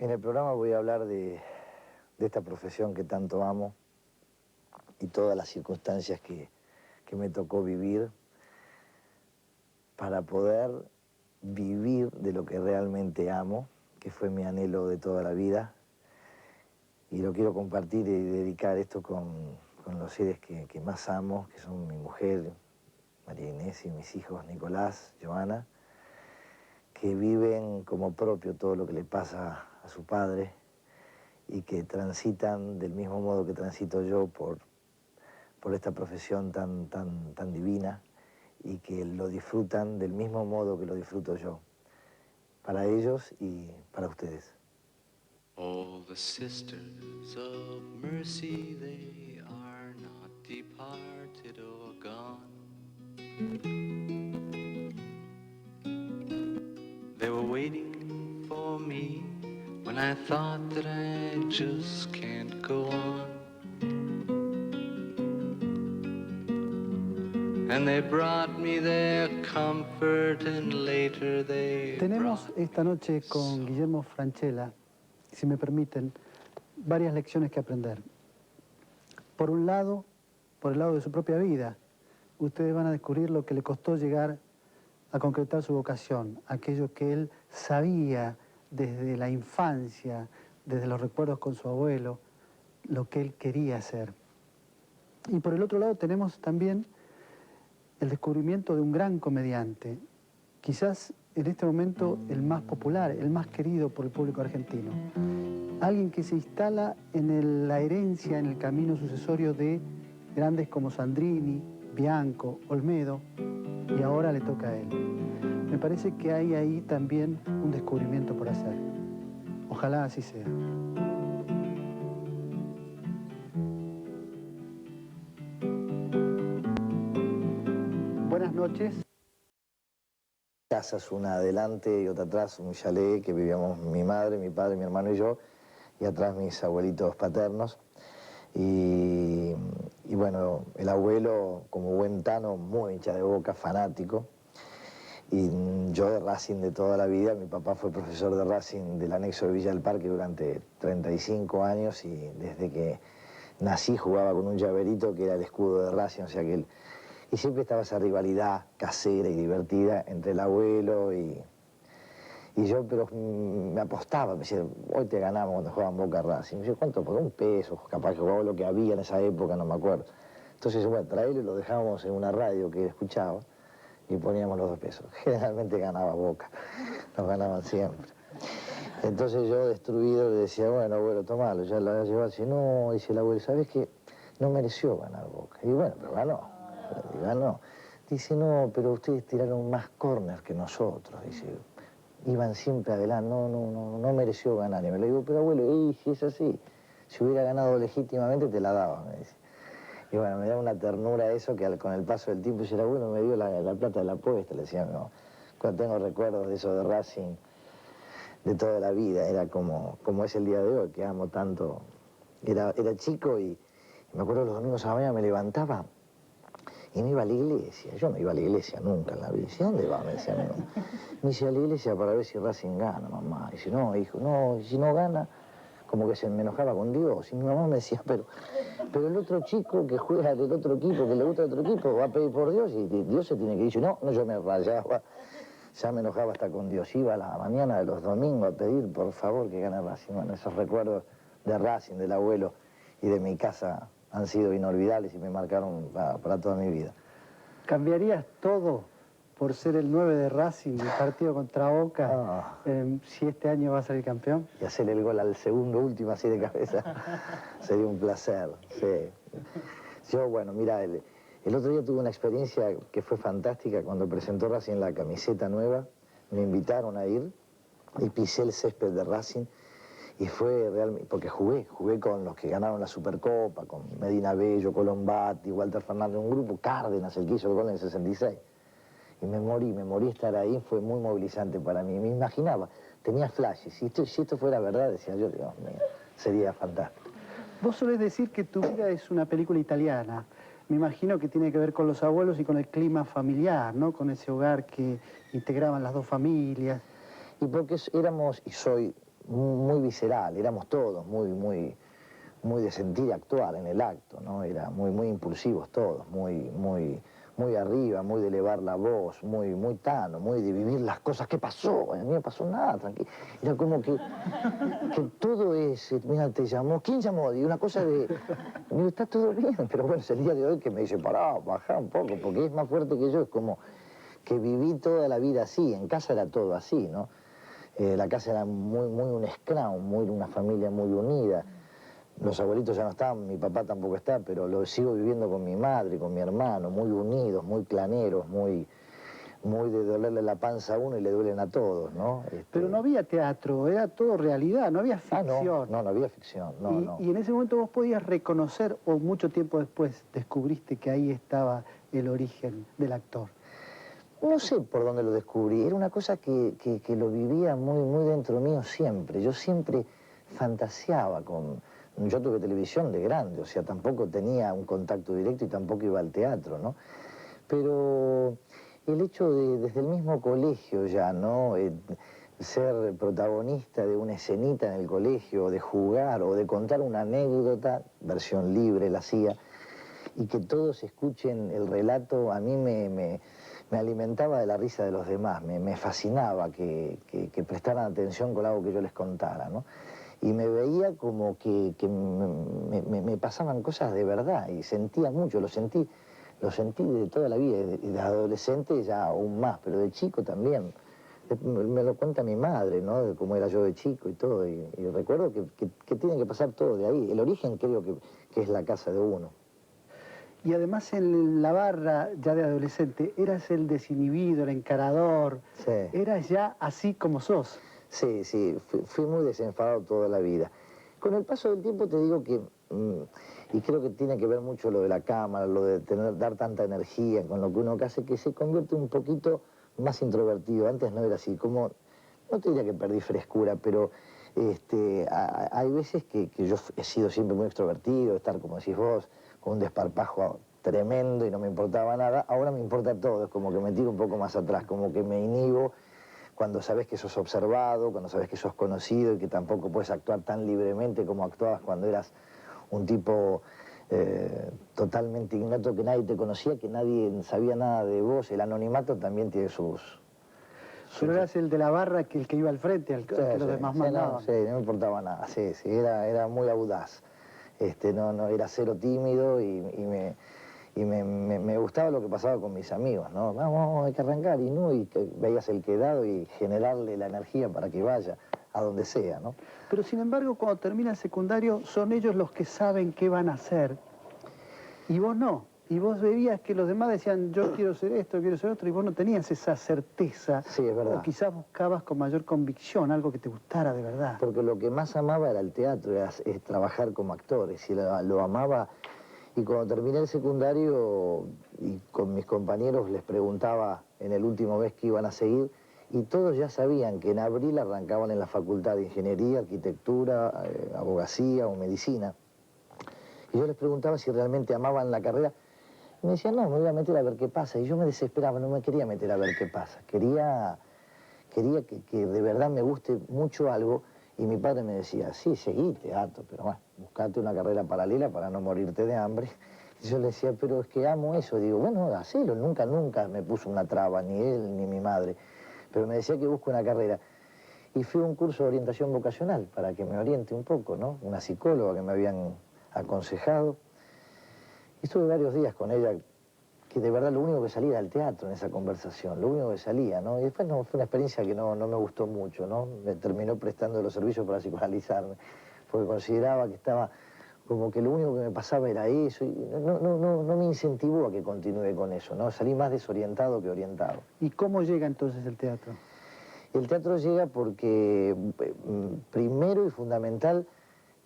En el programa voy a hablar de esta profesión que tanto amo y todas las circunstancias que me tocó vivir para poder vivir de lo que realmente amo, que fue mi anhelo de toda la vida. Y lo quiero compartir y dedicar esto con los seres que más amo, que son mi mujer, María Inés, y mis hijos, Nicolás, Joana, que viven como propio todo lo que le pasa a su padre y que transitan del mismo modo que transito yo por esta profesión tan divina y que lo disfrutan del mismo modo que lo disfruto yo, para ellos y para ustedes. All the sisters of mercy, they are not departed or gone. They were waiting for me when I thought that I just can't go on. And they brought me their comfort and later they Tenemos esta noche con Guillermo Francella, si me permiten, varias lecciones que aprender. Por un lado, por el lado de su propia vida, ustedes van a descubrir lo que le costó llegar a concretar su vocación, aquello que él sabía desde la infancia, desde los recuerdos con su abuelo, lo que él quería hacer. Y por el otro lado tenemos también el descubrimiento de un gran comediante, quizás en este momento el más popular, el más querido por el público argentino. Alguien que se instala en la herencia, en el camino sucesorio de grandes como Sandrini, Bianco, Olmedo, y ahora le toca a él. Me parece que hay ahí también un descubrimiento por hacer. Ojalá así sea. Buenas noches. Casas, una adelante y otra atrás, un chalet que vivíamos mi madre, mi padre, mi hermano y yo, y atrás mis abuelitos paternos. Y bueno, el abuelo, como buen tano, muy hincha de Boca, fanático. Y yo de Racing de toda la vida. Mi papá fue profesor de Racing del anexo de Villa del Parque durante 35 años y desde que nací jugaba con un llaverito que era el escudo de Racing, o sea que él... Y siempre estaba esa rivalidad casera y divertida entre el abuelo y yo, pero me apostaba, me decía, hoy te ganamos cuando jugaban Boca Racing. Me decía, ¿cuánto? Por $1, capaz que jugaba lo que había en esa época, no me acuerdo. Entonces, bueno, traerlo y lo dejábamos en una radio que escuchaba y poníamos los $2. Generalmente ganaba Boca, nos ganaban siempre. Entonces yo, destruido, le decía, bueno, abuelo, tomalo, ya la llevaba. Dice, no, dice el abuelo, ¿sabes qué? No mereció ganar Boca. Y bueno, pero ganó. Dice, no, pero ustedes tiraron más corners que nosotros, dice. Iban siempre adelante, no mereció ganar. Y me le digo, pero abuelo, si es así, si hubiera ganado legítimamente te la daba, me dice. Y bueno, me da una ternura eso que con el paso del tiempo, el abuelo me dio la plata de la apuesta, le decía, no. Cuando tengo recuerdos de eso de Racing, de toda la vida, era como es el día de hoy, que amo tanto. Era chico y me acuerdo los domingos a la mañana me levantaba y me iba a la iglesia. Yo no iba a la iglesia nunca en la vida. Dice, ¿dónde va? Me decía mi mamá. Me dice, a la iglesia para ver si Racing gana, mamá. Dice, no, hijo, no, y si no gana, como que se me enojaba con Dios. Y mi mamá me decía, pero el otro chico que juega del otro equipo, que le gusta el otro equipo, va a pedir por Dios y Dios se tiene que ir. No, yo me rayaba, ya me enojaba hasta con Dios. Iba a la mañana de los domingos a pedir, por favor, que gane Racing. Bueno, esos recuerdos de Racing, del abuelo y de mi casa han sido inolvidables y me marcaron para toda mi vida. ¿Cambiarías todo por ser el 9 de Racing, el partido contra Boca, si este año va a salir campeón? Y hacer el gol al segundo último así de cabeza sería un placer, sí. Yo, bueno, mira, el otro día tuve una experiencia que fue fantástica cuando presentó Racing la camiseta nueva. Me invitaron a ir y pisé el césped de Racing. Y fue realmente, porque jugué con los que ganaron la Supercopa, con Medina Bello, Colombati, Walter Fernández, un grupo, Cárdenas, el que hizo el gol en el 66. Y me morí estar ahí, fue muy movilizante para mí. Me imaginaba, tenía flashes, si esto fuera verdad, decía yo, Dios mío, sería fantástico. Vos solés decir que tu vida es una película italiana. Me imagino que tiene que ver con los abuelos y con el clima familiar, ¿no? Con ese hogar que integraban las dos familias. Y porque éramos, y soy muy visceral, éramos todos muy de sentir y actuar en el acto, ¿no? Era muy impulsivos todos, muy arriba, muy de elevar la voz, muy tano, muy de vivir las cosas. ¿Qué pasó? A mí no me pasó nada, tranquilo. Era como que todo es, mira, te llamó, ¿quién llamó? Y una cosa de, digo, está todo bien, pero bueno, es el día de hoy que me dice, pará, bajá un poco, porque es más fuerte que yo, es como que viví toda la vida así, en casa era todo así, ¿no? La casa era muy un scrum, una familia muy unida. Los abuelitos ya no están, mi papá tampoco está, pero lo sigo viviendo con mi madre, con mi hermano, muy unidos, muy claneros, muy de dolerle la panza a uno y le duelen a todos, ¿no? Pero no había teatro, era todo realidad, no había Ah, ficción. no había ficción, no. Y en ese momento vos podías reconocer, o mucho tiempo después descubriste que ahí estaba el origen del actor. No sé por dónde lo descubrí, era una cosa que lo vivía muy dentro mío siempre. Yo siempre fantaseaba con... Yo tuve televisión de grande, o sea, tampoco tenía un contacto directo y tampoco iba al teatro, ¿no? Pero el hecho de, desde el mismo colegio ya, ¿no? Ser protagonista de una escenita en el colegio, de jugar o de contar una anécdota, versión libre la hacía, y que todos escuchen el relato, a mí me alimentaba de la risa de los demás, me fascinaba que prestaran atención con algo que yo les contara, ¿no? Y me veía como que me pasaban cosas de verdad y sentía mucho, lo sentí de toda la vida, y de adolescente ya aún más, pero de chico también. Me lo cuenta mi madre, ¿no? De cómo era yo de chico y todo, y recuerdo que tiene que pasar todo de ahí. El origen creo que es la casa de uno. Y además en la barra, ya de adolescente, eras el desinhibido, el encarador. Sí. Eras ya así como sos. Sí, fui muy desenfadado toda la vida. Con el paso del tiempo te digo que, y creo que tiene que ver mucho lo de la cámara, lo de dar tanta energía con lo que uno hace, que se convierte un poquito más introvertido. Antes no era así, como, no te diría que perdí frescura, pero hay veces que yo he sido siempre muy extrovertido, estar, como decís vos, con un desparpajo tremendo y no me importaba nada. Ahora me importa todo, es como que me tiro un poco más atrás, como que me inhibo cuando sabes que sos observado, cuando sabes que sos conocido y que tampoco puedes actuar tan libremente como actuabas cuando eras un tipo totalmente ignoto, que nadie te conocía, que nadie sabía nada de vos. El anonimato también tiene sus... Pero eras el de la barra, que el que iba al frente, al que los demás mandaban. No me importaba nada, era muy audaz. No, era cero tímido y me gustaba lo que pasaba con mis amigos, ¿no? Vamos, hay que arrancar, y que veías el quedado y generarle la energía para que vaya a donde sea, ¿no? Pero sin embargo, cuando termina el secundario, son ellos los que saben qué van a hacer, y vos no. Y vos veías que los demás decían, yo quiero ser esto, quiero ser otro, y vos no tenías esa certeza. Sí, es verdad. O quizás buscabas con mayor convicción algo que te gustara de verdad. Porque lo que más amaba era el teatro, es trabajar como actor, es decir, lo amaba. Y cuando terminé el secundario y con mis compañeros les preguntaba en el último mes que iban a seguir, y todos ya sabían que en abril arrancaban en la Facultad de Ingeniería, Arquitectura, Abogacía o Medicina. Y yo les preguntaba si realmente amaban la carrera. Y me decían, no, me voy a meter a ver qué pasa. Y yo me desesperaba, no me quería meter a ver qué pasa. Quería que de verdad me guste mucho algo. Y mi padre me decía, sí, seguí teatro, pero bueno, buscate una carrera paralela para no morirte de hambre. Y yo le decía, pero es que amo eso. Digo, bueno, hacelo. Nunca me puso una traba, ni él ni mi madre. Pero me decía que busque una carrera. Y fui a un curso de orientación vocacional para que me oriente un poco, ¿no? Una psicóloga que me habían aconsejado. Y estuve varios días con ella, que de verdad lo único que salía era el teatro en esa conversación, lo único que salía, ¿no? Y después no, fue una experiencia que no me gustó mucho, ¿no? Me terminó prestando los servicios para psicoanalizarme, porque consideraba que estaba como que lo único que me pasaba era eso, y no me incentivó a que continúe con eso, ¿no? Salí más desorientado que orientado. ¿Y cómo llega entonces el teatro? El teatro llega porque, primero y fundamental,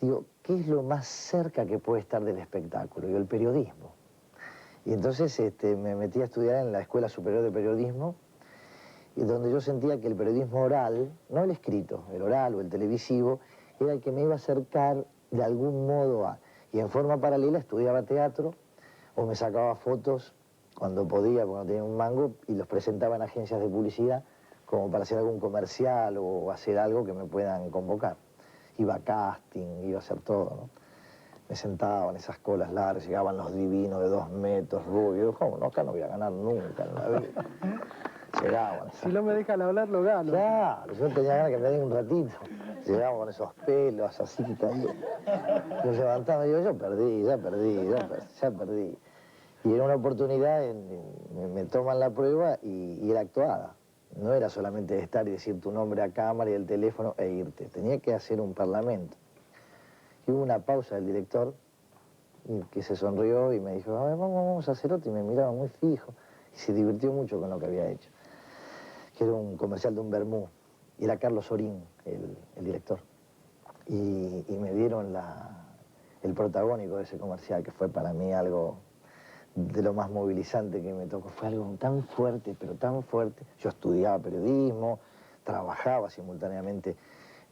digo, ¿qué es lo más cerca que puede estar del espectáculo? Y el periodismo. Y entonces me metí a estudiar en la Escuela Superior de Periodismo, y donde yo sentía que el periodismo oral, no el escrito, el oral o el televisivo, era el que me iba a acercar de algún modo a... Y en forma paralela estudiaba teatro, o me sacaba fotos cuando podía, cuando tenía un mango, y los presentaba en agencias de publicidad como para hacer algún comercial o hacer algo que me puedan convocar. Iba a casting, iba a hacer todo, ¿no? Me sentaba en esas colas largas, llegaban los divinos de 2 metros, rubios. ¿Cómo no? Acá no voy a ganar nunca en la vida. Llegaban esas... Si no me dejan hablar, lo gano. Claro, yo tenía ganas que me den un ratito. Llegaban con esos pelos así que caían. Yo levantaba y digo, yo perdí, ya perdí. Y era una oportunidad, me toman la prueba y era actuada. No era solamente estar y decir tu nombre a cámara y el teléfono e irte. Tenía que hacer un parlamento. Y hubo una pausa del director que se sonrió y me dijo, a ver, vamos a hacer otro. Y me miraba muy fijo y se divirtió mucho con lo que había hecho. Que era un comercial de un vermú. Y era Carlos Orín, el director. Y me dieron el protagónico de ese comercial, que fue para mí algo de lo más movilizante que me tocó. Fue algo tan fuerte, pero tan fuerte. Yo estudiaba periodismo, trabajaba simultáneamente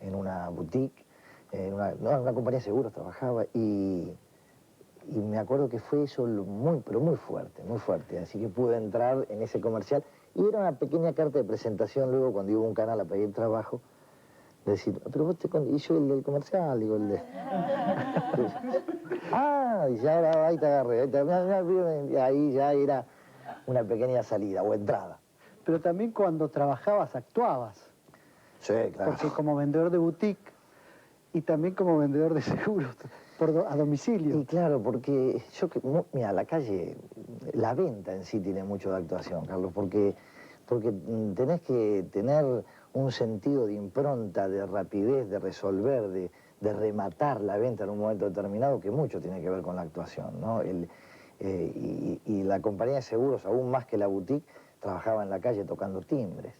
en una boutique, en una compañía de seguros trabajaba, y me acuerdo que fue eso pero muy fuerte. Así que pude entrar en ese comercial, y era una pequeña carta de presentación luego cuando iba a un canal a pedir trabajo, de decir, pero vos y yo el del comercial, digo, el de... y ya ahora ahí te agarré, ahí ya era una pequeña salida o entrada. Pero también cuando trabajabas, actuabas. Sí, claro. Porque como vendedor de boutique y también como vendedor de seguros a domicilio. Y claro, porque mira, la calle, la venta en sí tiene mucho de actuación, Carlos, porque tenés que tener un sentido de impronta, de rapidez, de resolver, de rematar la venta en un momento determinado, que mucho tiene que ver con la actuación, ¿no? Y la compañía de seguros, aún más que la boutique, trabajaba en la calle tocando timbres.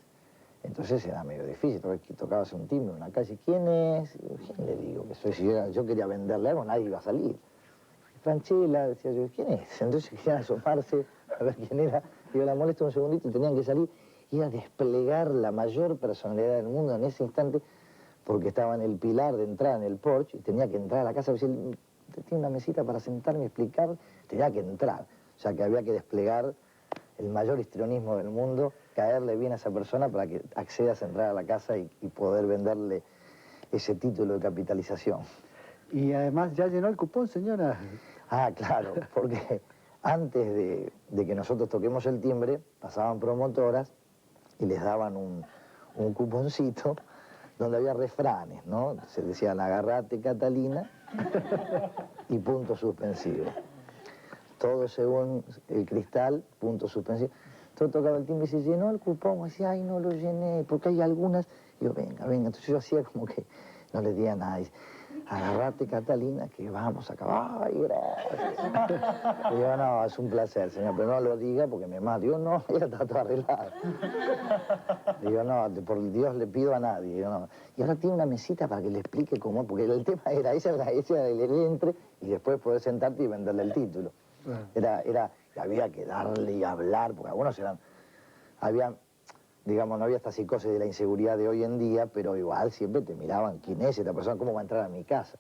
Entonces era medio difícil, porque tocabas un timbre en una calle. ¿Quién es? ¿Quién le digo que soy? Si yo quería venderle algo, nadie iba a salir. Franchella, decía yo, ¿quién es? Entonces querían asomarse a ver quién era. Digo, la molesto un segundito, y tenían que salir. Y a desplegar la mayor personalidad del mundo en ese instante, porque estaba en el pilar de entrada, en el porche, y tenía que entrar a la casa y decir, tiene una mesita para sentarme y explicar. Tenía que entrar. O sea, que había que desplegar el mayor histrionismo del mundo, caerle bien a esa persona para que accedas a entrar a la casa y poder venderle ese título de capitalización. Y además ya llenó el cupón, señora. Ah, claro, porque antes de que nosotros toquemos el timbre, pasaban promotoras y les daban un cuponcito donde había refranes, ¿no? Se decían, agarrate, Catalina, y punto suspensivo. Todo según el cristal, punto suspensivo. Todo tocaba el timbre y se llenó el cupón. Decía, ay, no lo llené, porque hay algunas. Y yo, venga. Entonces yo hacía como que no le di a nadie. Agarrate, Catalina, que vamos a acabar. Ay, gracias. Y yo, no, es un placer, señor, pero no lo diga porque me mato. Digo, no, ya está todo arreglado. Digo, no, por Dios le pido a nadie. Digo, no. Y ahora tiene una mesita para que le explique cómo, porque el tema era ese el entre y después poder sentarte y venderle el título. Había que darle y hablar, porque algunos digamos, no había esta psicosis de la inseguridad de hoy en día, pero igual siempre te miraban, ¿quién es esta persona? ¿Cómo va a entrar a mi casa?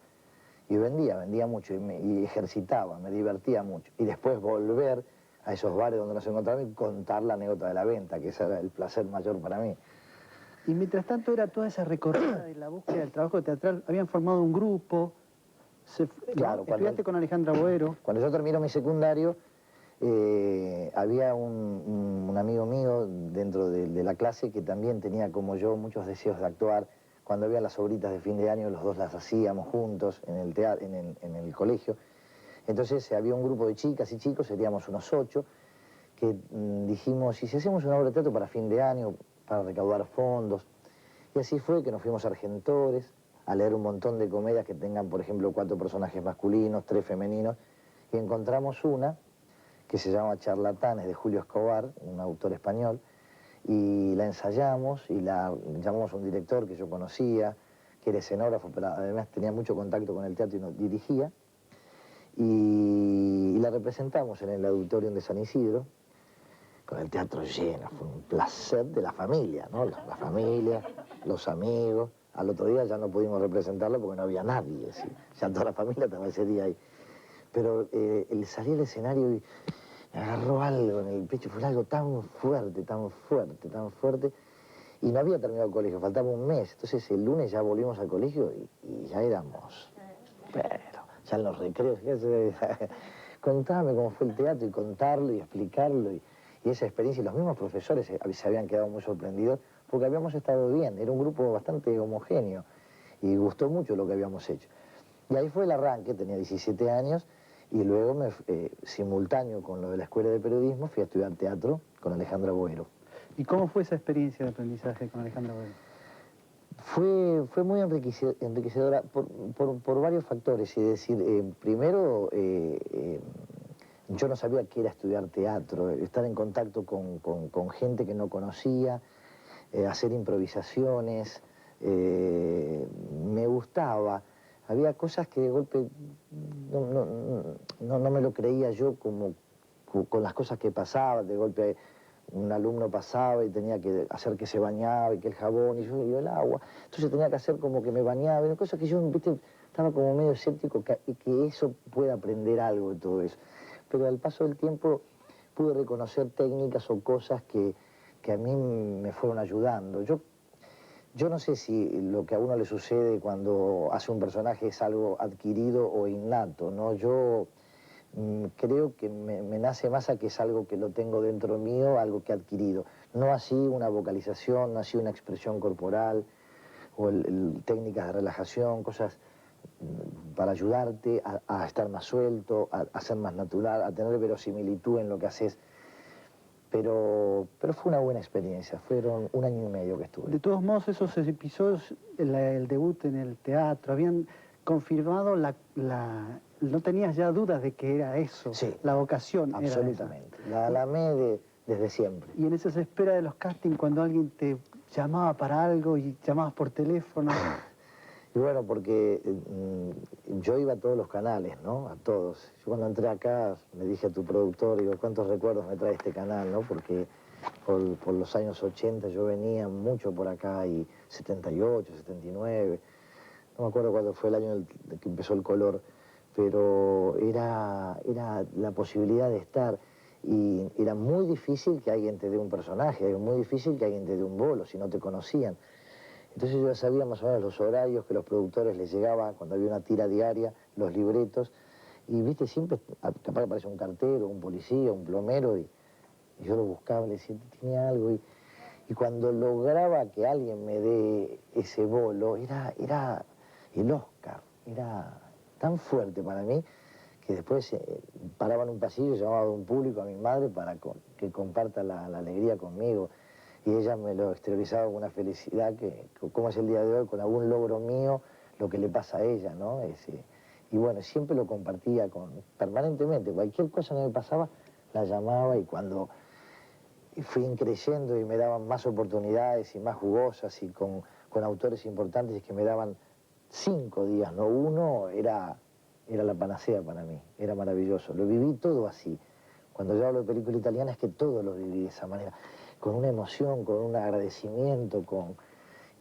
Y vendía mucho y ejercitaba, me divertía mucho. Y después volver a esos bares donde nos encontramos y contar la anécdota de la venta, que ese era el placer mayor para mí. Y mientras tanto era toda esa recorrida de la búsqueda del trabajo teatral, habían formado un grupo, claro, estudiaste con Alejandra Boero. Cuando yo termino mi secundario, había un amigo mío dentro de la clase que también tenía, como yo, muchos deseos de actuar. Cuando había las obritas de fin de año, los dos las hacíamos juntos en el teatro, en el colegio. Entonces había un grupo de chicas y chicos, seríamos unos 8, que dijimos, ¿y si hacemos una obra de teatro para fin de año, para recaudar fondos? Y así fue que nos fuimos a Argentores a leer un montón de comedias que tengan, por ejemplo, 4 personajes masculinos, 3 femeninos, y encontramos una que se llama Charlatanes, de Julio Escobar, un autor español, y la ensayamos y llamamos a un director que yo conocía, que era escenógrafo, pero además tenía mucho contacto con el teatro y nos dirigía, y la representamos en el auditorium de San Isidro, con el teatro lleno. Fue un placer de la familia, ¿no? La familia, los amigos. Al otro día ya no pudimos representarlo porque no había nadie, ¿sí? Ya toda la familia estaba ese día ahí. Pero el salir al escenario y me agarró algo en el pecho, fue algo tan fuerte, tan fuerte, tan fuerte. Y no había terminado el colegio, faltaba un mes. Entonces el lunes ya volvimos al colegio y ya éramos... Pero ya en los recreos, contame cómo fue el teatro y contarlo y explicarlo y esa experiencia. Y los mismos profesores se habían quedado muy sorprendidos porque habíamos estado bien, era un grupo bastante homogéneo y gustó mucho lo que habíamos hecho. Y ahí fue el arranque, tenía 17 años y luego, simultáneo con lo de la Escuela de Periodismo, fui a estudiar teatro con Alejandra Boero. ¿Y cómo fue esa experiencia de aprendizaje con Alejandra Boero? Fue muy enriquecedora por varios factores. Es decir, primero, yo no sabía qué era estudiar teatro, estar en contacto con gente que no conocía, hacer improvisaciones, me gustaba. Había cosas que de golpe no me lo creía yo como con las cosas que pasaban. De golpe un alumno pasaba y tenía que hacer que se bañaba y que el jabón y yo el agua. Entonces tenía que hacer como que me bañaba. Y cosas que yo, viste, estaba como medio escéptico que eso pueda aprender algo de todo eso. Pero al paso del tiempo pude reconocer técnicas o cosas que a mí me fueron ayudando. Yo no sé si lo que a uno le sucede cuando hace un personaje es algo adquirido o innato, ¿no? Yo creo que me nace más a que es algo que lo tengo dentro mío, algo que he adquirido. No así una vocalización, no así una expresión corporal o técnicas de relajación, cosas para ayudarte a estar más suelto, a ser más natural, a tener verosimilitud en lo que haces. Pero fue una buena experiencia, fueron 1 año y medio que estuve. De todos modos, esos episodios, el debut en el teatro, habían confirmado no tenías ya dudas de que era eso, sí, la vocación. Absolutamente, era la amé desde siempre. Y en esas esperas de los castings, cuando alguien te llamaba para algo y llamabas por teléfono... Y bueno, porque yo iba a todos los canales, ¿no? A todos. Yo cuando entré acá le dije a tu productor, digo, ¿cuántos recuerdos me trae este canal, no? Porque por los años 80 yo venía mucho por acá y 78, 79, no me acuerdo cuándo fue el año que empezó el color, pero era la posibilidad de estar y era muy difícil que alguien te dé un personaje, era muy difícil que alguien te dé un bolo si no te conocían. Entonces yo ya sabía más o menos los horarios que los productores les llegaba cuando había una tira diaria, los libretos, y viste, siempre, capaz que aparece un cartero, un policía, un plomero, y yo lo buscaba, le decía, tenía algo, y cuando lograba que alguien me dé ese bolo, era el Oscar, era tan fuerte para mí, que después paraba en un pasillo, llamaba a un público, a mi madre, para que comparta la alegría conmigo. Y ella me lo exteriorizaba con una felicidad que, como es el día de hoy, con algún logro mío, lo que le pasa a ella, ¿no? Y bueno, siempre lo compartía permanentemente. Cualquier cosa que me pasaba, la llamaba y cuando fui creciendo y me daban más oportunidades y más jugosas y con autores importantes que me daban 5 días, no 1, era la panacea para mí, era maravilloso. Lo viví todo así. Cuando yo hablo de película italiana es que todo lo viví de esa manera, con una emoción, con un agradecimiento,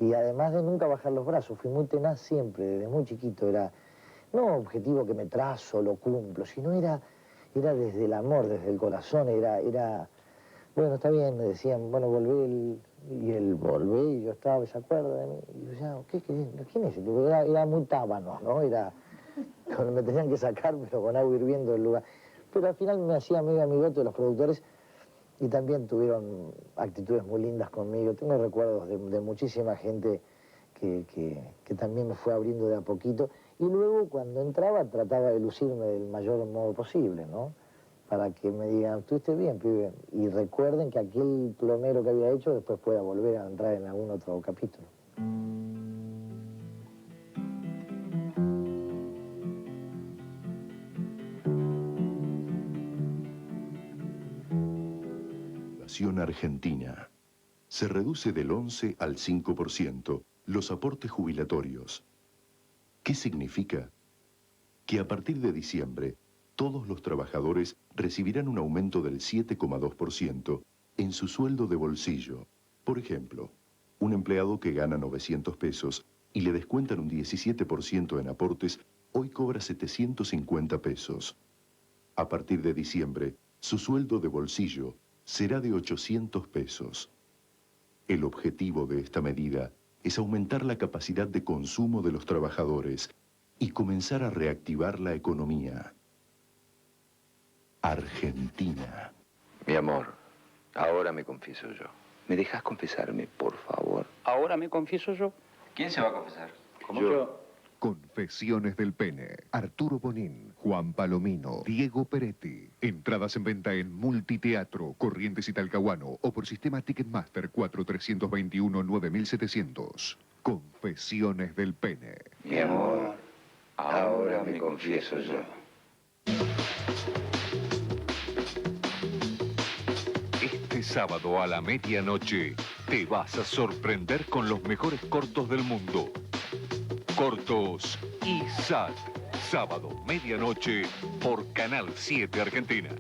y además de nunca bajar los brazos, fui muy tenaz siempre, desde muy chiquito, era no objetivo que me trazo, lo cumplo, sino era desde el amor, desde el corazón, bueno, está bien, me decían, bueno, volvé, y él volvé, y yo estaba, ¿se acuerda de mí? Y yo decía, ¿quién es? Era muy tábano, ¿no? Me tenían que sacar, pero con agua hirviendo del lugar. Pero al final me hacía amigote de los productores y también tuvieron actitudes muy lindas conmigo. Tengo recuerdos de muchísima gente que también me fue abriendo de a poquito. Y luego, cuando entraba, trataba de lucirme del mayor modo posible, ¿no? Para que me digan, estuviste bien, pibe. Y recuerden que aquel plomero que había hecho después pueda volver a entrar en algún otro capítulo. Argentina. Se reduce del 11 al 5% los aportes jubilatorios. ¿Qué significa? Que a partir de diciembre, todos los trabajadores recibirán un aumento del 7,2% en su sueldo de bolsillo. Por ejemplo, un empleado que gana 900 pesos y le descuentan un 17% en aportes, hoy cobra 750 pesos. A partir de diciembre, su sueldo de bolsillo será de 800 pesos. El objetivo de esta medida es aumentar la capacidad de consumo de los trabajadores y comenzar a reactivar la economía. Argentina. Mi amor, ahora me confieso yo. ¿Me dejas confesarme, por favor? Ahora me confieso yo. ¿Quién se va a confesar? Yo. Confesiones del Pene. Arturo Bonín, Juan Palomino, Diego Peretti. Entradas en venta en Multiteatro, Corrientes y Talcahuano o por sistema Ticketmaster 4321-9700. Confesiones del Pene. Mi amor, ahora me confieso yo. Este sábado a la medianoche te vas a sorprender con los mejores cortos del mundo. Cortos ISAT. Sábado, medianoche, por Canal 7 Argentina.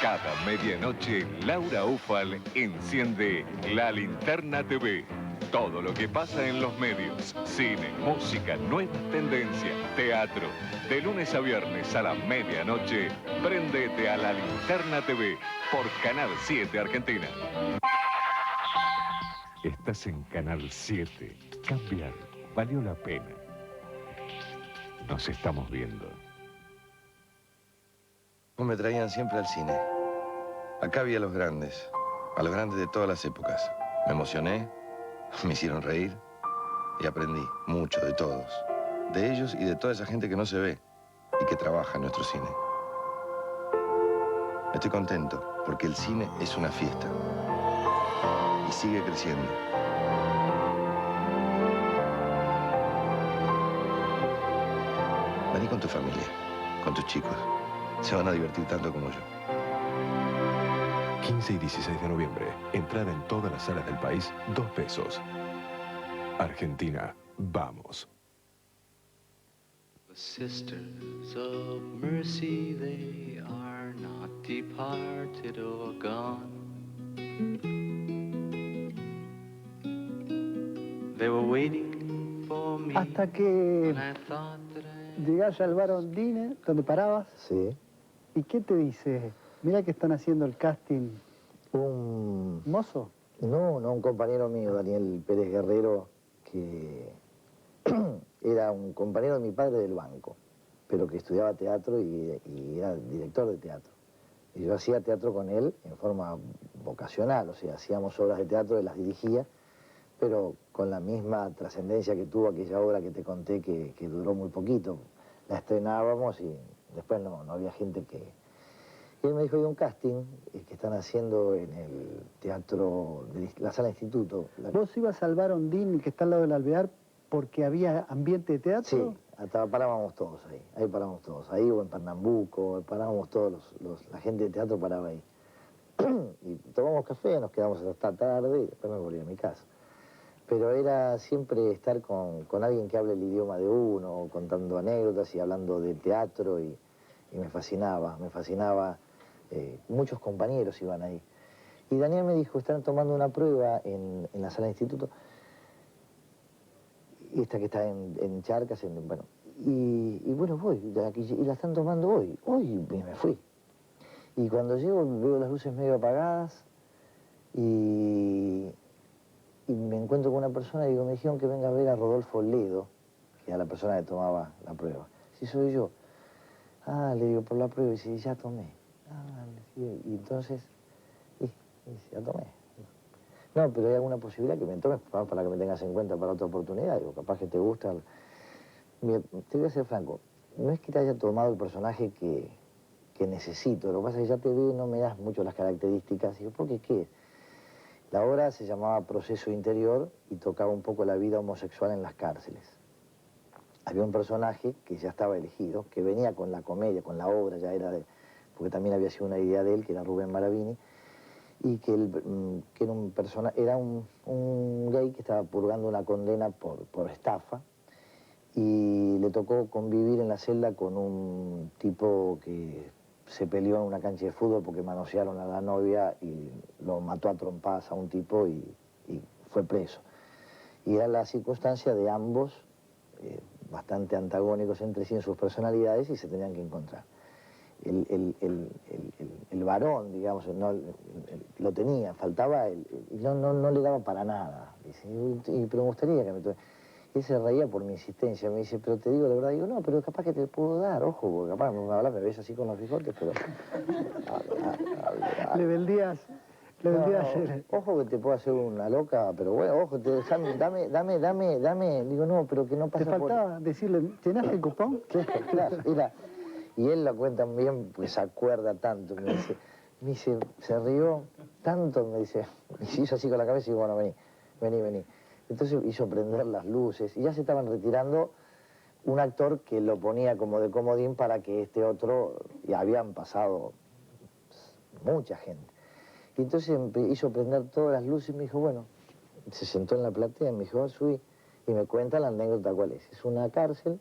Cada medianoche, Laura Ufal enciende La Linterna TV. Todo lo que pasa en los medios, cine, música, nuevas tendencias, teatro. De lunes a viernes a la medianoche, préndete a La Linterna TV por Canal 7 Argentina. Estás en Canal 7. Cambiar valió la pena. Nos estamos viendo. Me traían siempre al cine. Acá vi a los grandes de todas las épocas. Me emocioné, me hicieron reír y aprendí mucho de todos. De ellos y de toda esa gente que no se ve y que trabaja en nuestro cine. Estoy contento porque el cine es una fiesta y sigue creciendo. Vení con tu familia, con tus chicos. Se van a divertir tanto como yo. 15 y 16 de noviembre. Entrada en todas las salas del país, 2 pesos. Argentina, vamos. The sisters of mercy, they are not departed or gone. They were waiting for me Hasta que when I thought that llegás al bar Ondine, donde parabas, Sí. ¿y qué te dice? Mira que están haciendo el casting. Un... ¿Mozo? No, un compañero mío, Daniel Pérez Guerrero, que era un compañero de mi padre del banco, pero que estudiaba teatro y era director de teatro. Y yo hacía teatro con él en forma vocacional, o sea, hacíamos obras de teatro, él las dirigía, pero con la misma trascendencia que tuvo aquella obra que te conté que duró muy poquito. La estrenábamos y después no había gente que... Y él me dijo, hay un casting que están haciendo en el teatro de la Sala Instituto. ¿Vos ibas al bar Ondine, que está al lado del Alvear, porque había ambiente de teatro? Sí, hasta parábamos todos ahí parábamos todos, ahí o en Pernambuco, parábamos todos, la gente de teatro paraba ahí. Y tomamos café, nos quedamos hasta tarde y después me volví a mi casa. Pero era siempre estar con alguien que hable el idioma de uno, contando anécdotas y hablando de teatro y me fascinaba. Muchos compañeros iban ahí. Y Daniel me dijo, están tomando una prueba en la Sala de Instituto, esta que está en Charcas, bueno. Y bueno, voy, y la están tomando hoy y me fui. Y cuando llego veo las luces medio apagadas y me encuentro con una persona y digo, me dijeron que venga a ver a Rodolfo Ledo, que era la persona que tomaba la prueba. Sí, soy yo. Ah, le digo, por la prueba, y dice, ya tomé. Ah, y entonces, ya tomé. No, pero hay alguna posibilidad que me tomes para que me tengas en cuenta para otra oportunidad. Digo, capaz que te gusta. Mira, te voy a ser franco, no es que te haya tomado el personaje que necesito, lo que pasa es que ya te veo y no me das mucho las características. Digo, ¿por qué qué? La obra se llamaba Proceso Interior y tocaba un poco la vida homosexual en las cárceles. Había un personaje que ya estaba elegido, que venía con la comedia, con la obra, ya era porque también había sido una idea de él, que era Rubén Maravini, y que era un gay que estaba purgando una condena por estafa, y le tocó convivir en la celda con un tipo que se peleó en una cancha de fútbol porque manosearon a la novia y lo mató a trompadas a un tipo y fue preso. Y era la circunstancia de ambos, bastante antagónicos entre sí en sus personalidades, y se tenían que encontrar. el varón, digamos, no, lo tenía, faltaba, y no le daba para nada. Dice, pero me gustaría que me tome. Y él se reía por mi insistencia, me dice, pero te digo la verdad, digo, no, pero capaz que te puedo dar, ojo, porque capaz me ves así con los bigotes, pero... Le vendías... Ojo que te puedo hacer una loca, pero bueno, ojo, dame, digo, no, pero que no pasa Te faltaba decirle, ¿llenaste el cupón? Claro, mira, y él lo cuenta bien, pues se acuerda tanto, me dice, se rió tanto, me dice, y se hizo así con la cabeza y digo, bueno, vení. Entonces hizo prender las luces y ya se estaban retirando un actor que lo ponía como de comodín para que este otro, y habían pasado mucha gente. Y entonces hizo prender todas las luces y me dijo, bueno, se sentó en la platea y me dijo, subí, y me cuenta la anécdota cuál es. Es una cárcel,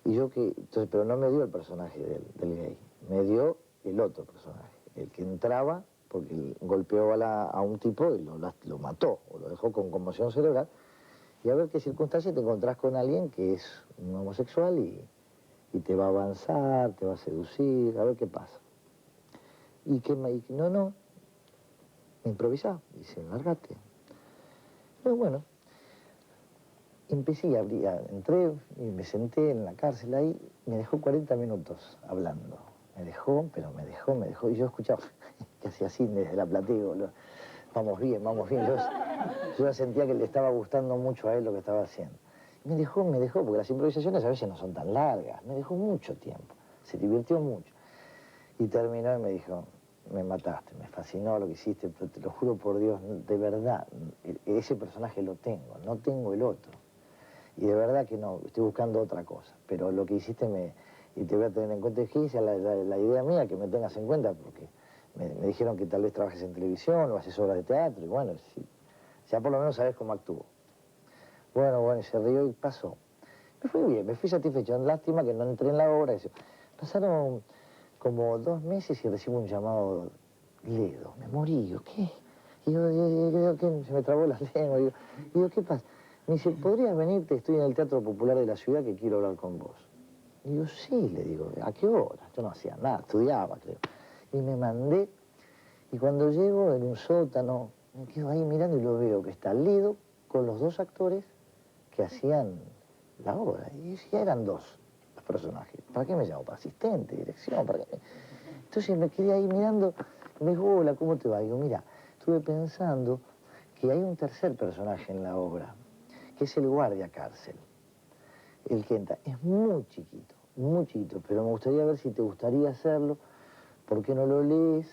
y yo que, entonces, pero no me dio el personaje del gay, me dio el otro personaje, el que entraba, porque golpeó a un tipo y lo mató, o lo dejó con conmoción cerebral, y a ver qué circunstancias te encontrás con alguien que es un homosexual y te va a avanzar, te va a seducir, a ver qué pasa. Y que me dice, no, improvisá, dice, lárgate. Pero bueno, empecé entré y me senté en la cárcel ahí, me dejó 40 minutos hablando. Me dejó, y yo escuchaba, que hacía así desde la platea, digo, vamos bien. Yo sentía que le estaba gustando mucho a él lo que estaba haciendo. Me dejó, porque las improvisaciones a veces no son tan largas, me dejó mucho tiempo, se divirtió mucho. Y terminó y me dijo, me mataste, me fascinó lo que hiciste, pero te lo juro por Dios, de verdad, ese personaje lo tengo, no tengo el otro. Y de verdad que no, estoy buscando otra cosa, pero lo que hiciste y te voy a tener en cuenta, es que esa es la idea mía, que me tengas en cuenta, porque me dijeron que tal vez trabajes en televisión o haces obras de teatro, y bueno, ya por lo menos sabes cómo actúo. Bueno, y se rió y pasó. Me fui bien, me fui satisfecho, lástima que no entré en la obra. Pasaron como 2 meses y recibo un llamado Ledo, me morí, digo, ¿qué? Y yo, ¿qué? Se me trabó la lengua, digo, ¿qué pasa? Me dice, ¿podrías venirte? Estoy en el Teatro Popular de la ciudad que quiero hablar con vos. Digo, sí, le digo, ¿a qué hora? Yo no hacía nada, estudiaba, creo. Y me mandé, y cuando llego en un sótano, me quedo ahí mirando y lo veo que está Ledo con los 2 actores que hacían la obra. Y ya eran 2 los personajes. ¿Para qué me llamo? ¿Para asistente, dirección? ¿Para qué? Entonces me quedé ahí mirando, me dijo, hola, ¿cómo te va? Digo, mira, estuve pensando que hay un tercer personaje en la obra, que es el guardia cárcel, el que entra. Es muy chiquito, pero me gustaría ver si te gustaría hacerlo, ¿por qué no lo lees?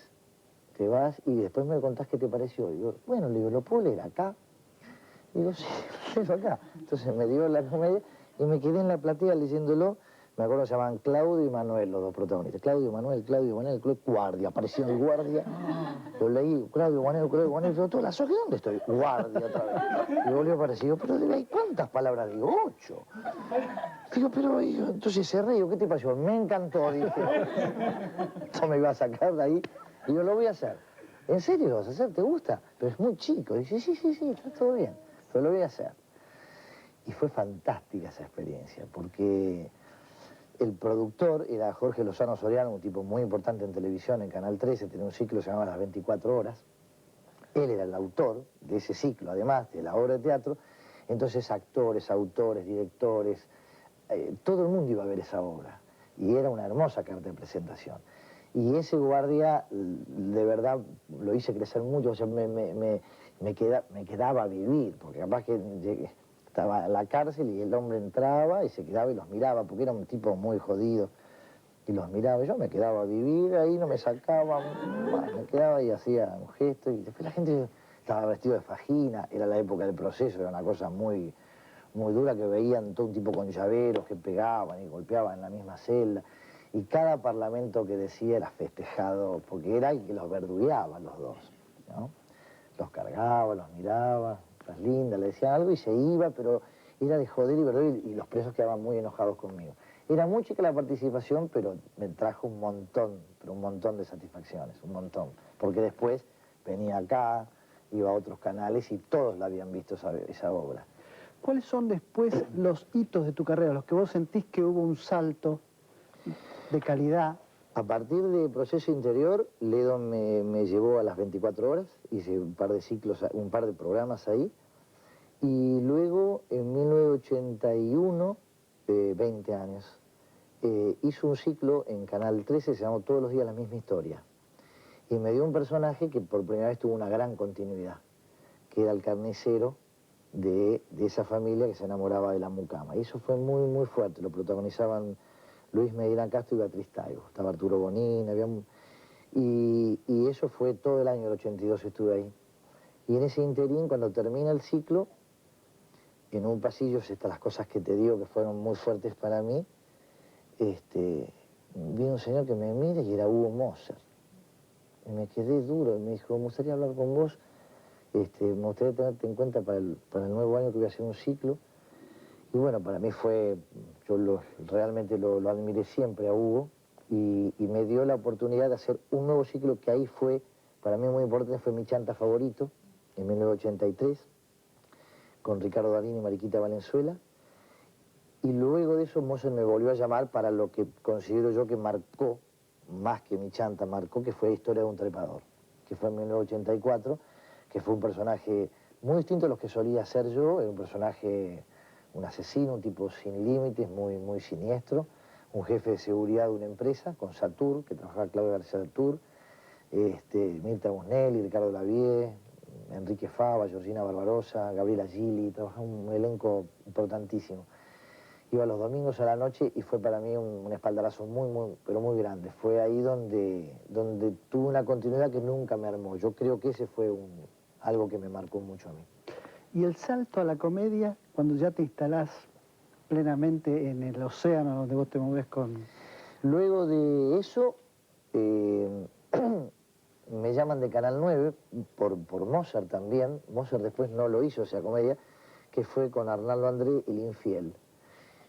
Te vas y después me contás qué te pareció. Digo, bueno, le digo, ¿lo puedo leer acá? Digo, sí, lo acá. Entonces me dio la comedia y me quedé en la platea leyéndolo. Me acuerdo que se llamaban Claudio y Manuel, los 2 protagonistas. Claudio y Manuel, guardia. Apareció el guardia. Lo leí, Claudio, Manuel. Yo, todas las hojas, ¿dónde estoy? Guardia otra vez. Y volvió a aparecer. Digo, pero ¿hay cuántas palabras? Digo, 8. Digo, pero entonces se río, ¿qué te pasó? Me encantó, dije. Esto me iba a sacar de ahí. Y yo lo voy a hacer. ¿En serio lo vas a hacer? ¿Te gusta? Pero es muy chico. Dice, sí, está todo bien. Pero lo voy a hacer. Y fue fantástica esa experiencia, porque el productor era Jorge Lozano Soriano, un tipo muy importante en televisión, en Canal 13, tenía un ciclo que se llamaba Las 24 Horas. Él era el autor de ese ciclo, además de la obra de teatro. Entonces actores, autores, directores, todo el mundo iba a ver esa obra. Y era una hermosa carta de presentación. Y ese guardia, de verdad, lo hice crecer mucho, o sea, me quedaba a vivir, porque capaz que estaba en la cárcel y el hombre entraba y se quedaba y los miraba, porque era un tipo muy jodido, y los miraba. Yo me quedaba a vivir ahí, no me sacaba, me quedaba y hacía un gesto, y después la gente estaba vestido de fajina, era la época del proceso, era una cosa muy dura, que veían todo un tipo con llaveros que pegaban y golpeaban en la misma celda. Y cada parlamento que decía era festejado, porque era el que los verdugueaba, los 2, ¿no? Los cargaba, los miraba, las lindas, le decían algo y se iba, pero era de joder y verdugo, y los presos quedaban muy enojados conmigo. Era muy chica la participación, pero me trajo un montón de satisfacciones, un montón. Porque después venía acá, iba a otros canales y todos la habían visto esa obra. ¿Cuáles son después los hitos de tu carrera, los que vos sentís que hubo un salto de calidad A partir de Proceso Interior, Ledo me llevó a las 24 horas, hice un par de ciclos, un par de programas ahí, y luego en 1981, 20 años, hizo un ciclo en Canal 13, se llamó Todos los días la misma historia, y me dio un personaje que por primera vez tuvo una gran continuidad, que era el carnicero de esa familia que se enamoraba de la mucama, y eso fue muy, muy fuerte, lo protagonizaban Luis Medina Castro y Beatriz Taibo, estaba Arturo Bonín, y eso fue todo el año del 82 estuve ahí. Y en ese interín, cuando termina el ciclo, en un pasillo, estas las cosas que te digo que fueron muy fuertes para mí, vi un señor que me mira y era Hugo Moser. Y me quedé duro, y me dijo, me gustaría hablar con vos, me gustaría tenerte en cuenta para el nuevo año que voy a hacer un ciclo. Y bueno, para mí fue, realmente lo admiré siempre a Hugo y me dio la oportunidad de hacer un nuevo ciclo que ahí fue, para mí muy importante, fue Mi Chanta Favorito, en 1983, con Ricardo Darín y Mariquita Valenzuela. Y luego de eso Moser me volvió a llamar para lo que considero yo que marcó, más que Mi Chanta marcó, que fue Historia de un trepador, que fue en 1984, que fue un personaje muy distinto a los que solía ser yo, era un personaje, un asesino, un tipo sin límites, muy, muy siniestro, un jefe de seguridad de una empresa, con Satur, que trabajaba Claudio García Satur, Mirta Busnelli, Ricardo Lavie, Enrique Fava, Georgina Barbarosa, Gabriela Gili, trabajaba un elenco importantísimo. Iba los domingos a la noche y fue para mí un espaldarazo muy, muy, pero muy grande. Fue ahí donde tuve una continuidad que nunca me armó. Yo creo que ese fue algo que me marcó mucho a mí. Y el salto a la comedia, cuando ya te instalás plenamente en el océano donde vos te movés con... Luego de eso, me llaman de Canal 9, por Moser también. Moser después no lo hizo esa comedia, que fue con Arnaldo André, El Infiel.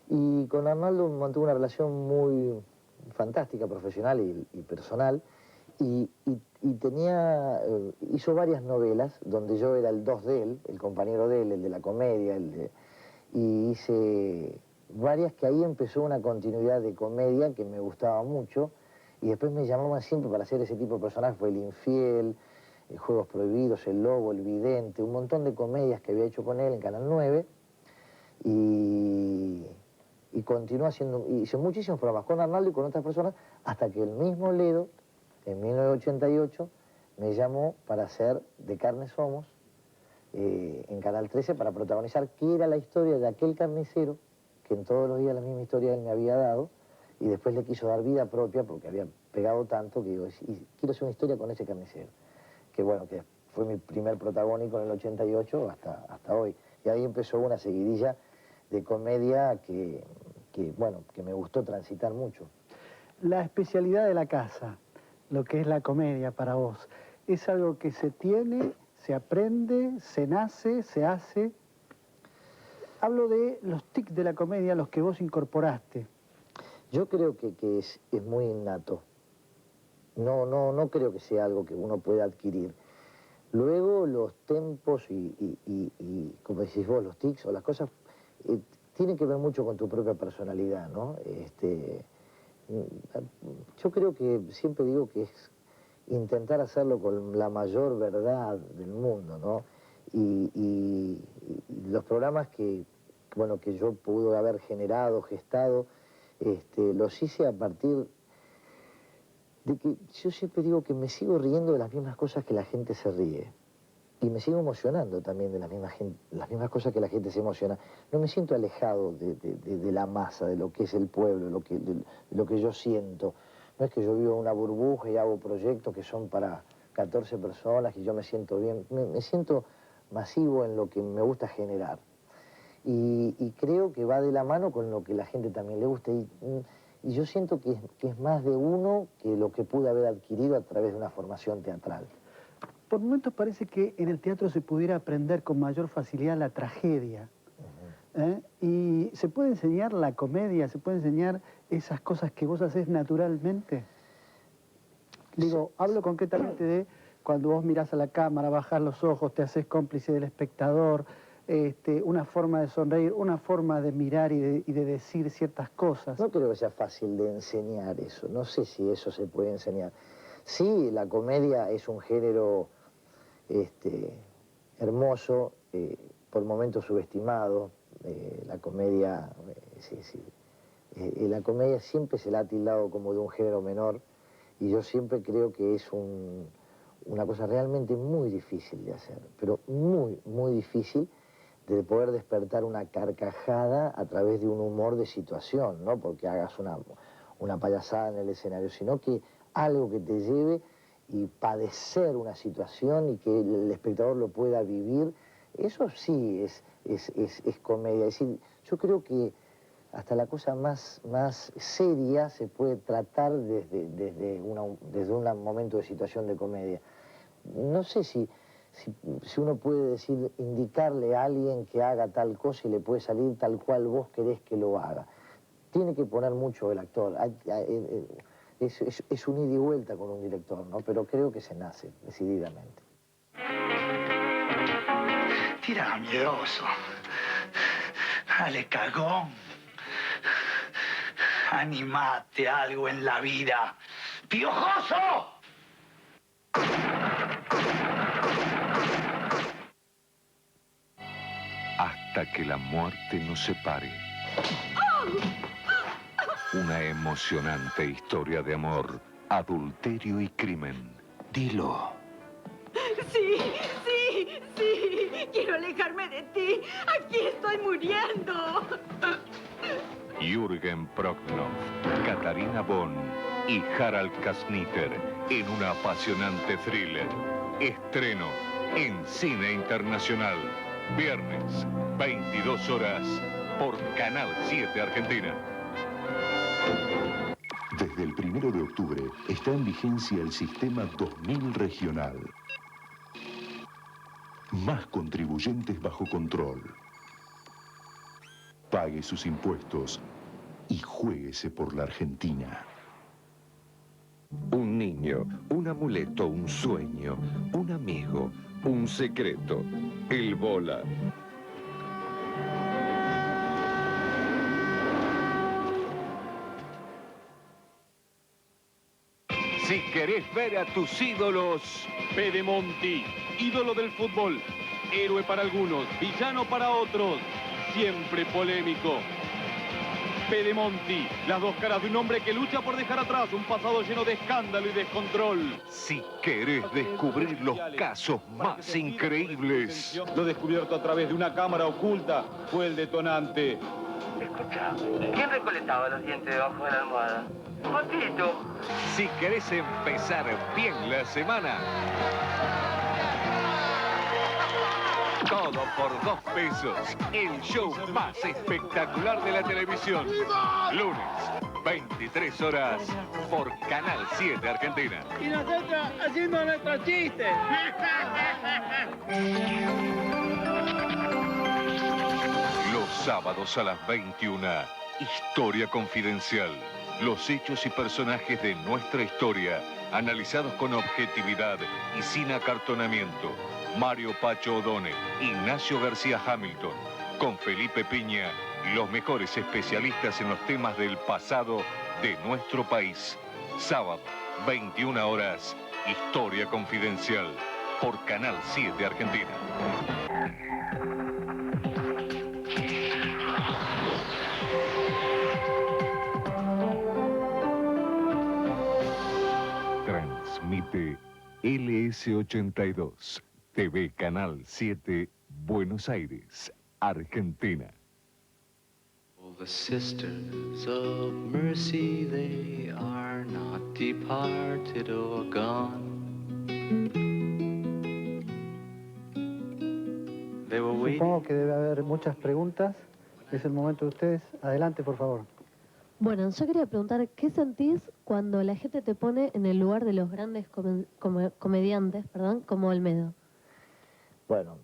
Y con Arnaldo mantuve una relación muy fantástica, profesional y personal. Y hizo varias novelas donde yo era el 2 de él, el compañero de él, el de la comedia, y hice varias que ahí empezó una continuidad de comedia que me gustaba mucho, y después me llamaban siempre para hacer ese tipo de personajes, fue El Infiel, Juegos Prohibidos, El Lobo, El Vidente, un montón de comedias que había hecho con él en Canal 9, y continuó haciendo, hice muchísimos programas con Arnaldo y con otras personas, hasta que el mismo Ledo, en 1988, me llamó para hacer De Carne Somos, en Canal 13, para protagonizar qué era la historia de aquel carnicero, que en Todos los días la misma historia él me había dado, y después le quiso dar vida propia, porque había pegado tanto, que digo, y quiero hacer una historia con ese carnicero. Que bueno, que fue mi primer protagónico en el 88 hasta hoy. Y ahí empezó una seguidilla de comedia que me gustó transitar mucho. La especialidad de la casa, lo que es la comedia para vos, ¿es algo que se tiene, se aprende, se nace, se hace? Hablo de los tics de la comedia, los que vos incorporaste. Yo creo que es muy innato. No creo que sea algo que uno pueda adquirir. Luego los tempos y como decís vos, los tics o las cosas, tienen que ver mucho con tu propia personalidad, ¿no? Yo creo que siempre digo que es intentar hacerlo con la mayor verdad del mundo, ¿no? Y los programas que yo pude haber generado, gestado, los hice a partir de que yo siempre digo que me sigo riendo de las mismas cosas que la gente se ríe. Y me sigo emocionando también de las mismas cosas que la gente se emociona. No me siento alejado de la masa, de lo que es el pueblo, de lo que yo siento. No es que yo vivo en una burbuja y hago proyectos que son para 14 personas y yo me siento bien. Me siento masivo en lo que me gusta generar. Y creo que va de la mano con lo que la gente también le gusta. Y yo siento que es más de uno que lo que pude haber adquirido a través de una formación teatral. Por momentos parece que en el teatro se pudiera aprender con mayor facilidad la tragedia. Y se puede enseñar la comedia, se puede enseñar esas cosas que vos haces naturalmente. Digo, hablo concretamente de cuando vos mirás a la cámara, bajás los ojos, te haces cómplice del espectador, una forma de sonreír, una forma de mirar y de decir ciertas cosas. No creo que sea fácil de enseñar eso, no sé si eso se puede enseñar. Sí, la comedia es un género hermoso, por momentos subestimado. La comedia, la comedia siempre se la ha tildado como de un género menor, y yo siempre creo que es una cosa realmente muy difícil de hacer, pero muy, muy difícil, de poder despertar una carcajada a través de un humor de situación, no porque hagas una payasada en el escenario, sino que algo que te lleve y padecer una situación y que el espectador lo pueda vivir. Eso sí es comedia. Es decir, yo creo que hasta la cosa más seria se puede tratar desde un momento de situación de comedia. No sé si uno puede decir, indicarle a alguien que haga tal cosa y le puede salir tal cual vos querés que lo haga. Tiene que poner mucho el actor. Es un ida y vuelta con un director, ¿no? Pero creo que se nace, decididamente. Tira miedoso. Dale, cagón. Animate a algo en la vida. ¡Piojoso! Hasta que la muerte nos separe. Una emocionante historia de amor, adulterio y crimen. Dilo. Sí, sí, sí. Quiero alejarme de ti. Aquí estoy muriendo. Jürgen Prochnow, Katharina Bonn y Harald Kasniter en un apasionante thriller. Estreno en Cine Internacional. Viernes, 22 horas, por Canal 7 Argentina. Desde el 1 de octubre está en vigencia el sistema 2000 regional. Más contribuyentes bajo control. Pague sus impuestos y juéguese por la Argentina. Un niño, un amuleto, un sueño, un amigo, un secreto. El bola. Si querés ver a tus ídolos, Pedemonti, ídolo del fútbol, héroe para algunos, villano para otros, siempre polémico. Pedemonti, las dos caras de un hombre que lucha por dejar atrás un pasado lleno de escándalo y descontrol. si querés descubrir los casos más increíbles, Lo descubierto a través de una cámara oculta fue el detonante. Escucha, ¿quién recolectaba los dientes debajo de la almohada? Motito. si querés empezar bien la semana, todo por 2 pesos. El show más espectacular de la televisión. Lunes, 23 horas, por Canal 7 Argentina. Y nosotros haciendo nuestros chistes. Los sábados a las 21, Historia Confidencial. Los hechos y personajes de nuestra historia, analizados con objetividad y sin acartonamiento. Mario Pacho O'Donnell, Ignacio García Hamilton, con Felipe Piña y los mejores especialistas en los temas del pasado de nuestro país. Sábado, 21 horas, Historia Confidencial, por Canal 7 Argentina. Transmite LS82, TV Canal 7, Buenos Aires, Argentina. All the sisters of mercy, they are not departed or gone. They were waiting. Supongo que debe haber muchas preguntas. Es el momento de ustedes. Adelante, por favor. Bueno, yo quería preguntar, ¿qué sentís cuando la gente te pone en el lugar de los grandes comediantes, como Olmedo? Bueno,